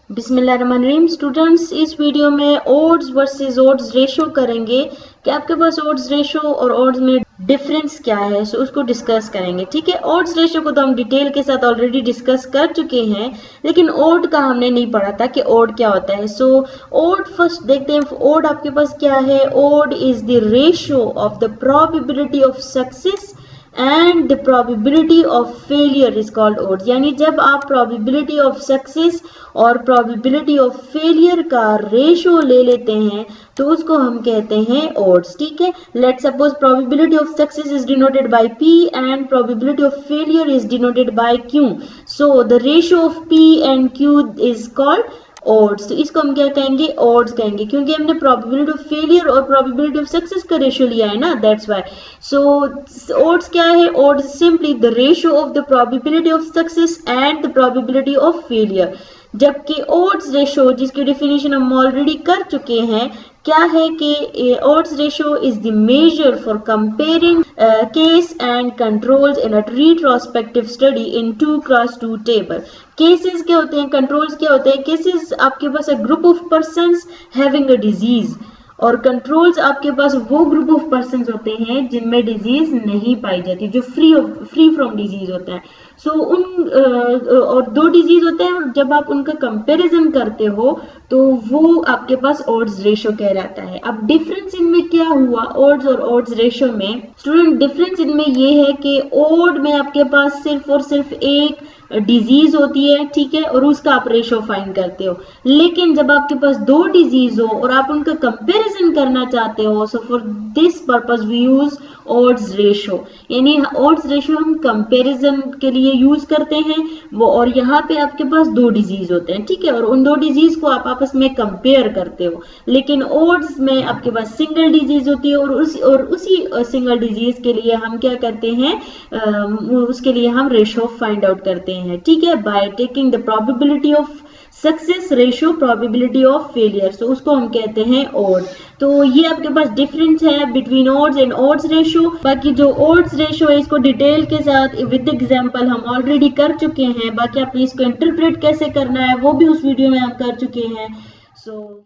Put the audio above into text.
बिस्मिल्लाहिर्रहमानिर्रहीम। स्टूडेंट्स, इस वीडियो में ओड्स वर्सेस ओड्स रेशो करेंगे कि आपके पास ओड्स रेशो और ओड्स में डिफरेंस क्या है, सो उसको डिस्कस करेंगे। ठीक है, ओड्स रेशो को तो हम डिटेल के साथ ऑलरेडी डिस्कस कर चुके हैं, लेकिन ओड का हमने नहीं पढ़ा था कि ओड क्या होता है। सो ओड फर्स्ट देखते हैं। ओड आपके पास क्या है? Odd is the ratio of the probability of success and the probability of failure is called odds. यानी जब आप प्रोबेबिलिटी ऑफ सक्सेस और प्रोबेबिलिटी ऑफ फेलियर का रेशो ले लेते हैं तो उसको हम कहते हैं ओड्स। ठीक है, let suppose probability of success is denoted by P and probability of failure is denoted by Q। So the ratio of P and Q is called odds. तो इसको हम क्या कहेंगे? ओड्स कहेंगे, क्योंकि हमने प्रोबेबिलिटी ऑफ फेलियर और probability of success का रेशियो लिया है ना, दैट्स व्हाई। सो ओड्स क्या है? Odds simply the ratio of the probability of success and the probability of failure. जबकि ओड्स रेशियो, जिसकी डेफिनेशन हम ऑलरेडी कर चुके हैं, क्या है कि odds ratio is the measure for comparing case and controls in a retrospective study in 2x2 table. Cases क्या होते हैं, कंट्रोल्स क्या होते हैं? केसेस आपके पास a group of persons having a disease, और कंट्रोल्स आपके पास वो ग्रुप ऑफ पर्संस होते हैं जिनमें डिजीज नहीं पाई जाती, जो फ्री फ्रॉम डिजीज होता है। सो और दो डिजीज होते हैं, और जब आप उनका कंपैरिजन करते हो तो वो आपके पास ओड्स रेशो कहलाता है। अब डिफरेंस इनमें क्या हुआ ओड्स और ओड्स रेशो में? स्टूडेंट, डिफरेंस इनमें ये है कि ओड में आपके पास सिर्फ और सिर्फ एक डिजीज होती है, ठीक है, और उसका आप रेशो फाइंड करते हो। लेकिन जब आपके पास दो डिजीज हो और आप उनका कंपैरिजन करना चाहते हो, so for this purpose we use odds ratio. यानी ओड्स रेशो हम कंपैरिजन के लिए यूज करते हैं वो, और यहाँ पे आपके पास दो डिजीज होते हैं, ठीक है, और उन दो डिजीज को आप आपस में कंपेयर करते हो। लेकिन ओड्स में आपके पास सिंगल डिजीज होती है, और उसी सिंगल डिजीज के लिए हम क्या करते हैं? उसके लिए हम रेशो फाइंड आउट करते हैं, ठीक है, by taking the probability of success ratio probability of failure. So उसको हम कहते हैं ओड। तो ये आपके पास डिफरेंस है between odds and odds ratio. बाकी जो ओड्स रेशो है इसको डिटेल के साथ विद एग्जांपल हम ऑलरेडी कर चुके हैं। बाकी आपने इसको इंटरप्रेट कैसे करना है वो भी उस वीडियो में हम कर चुके हैं। सो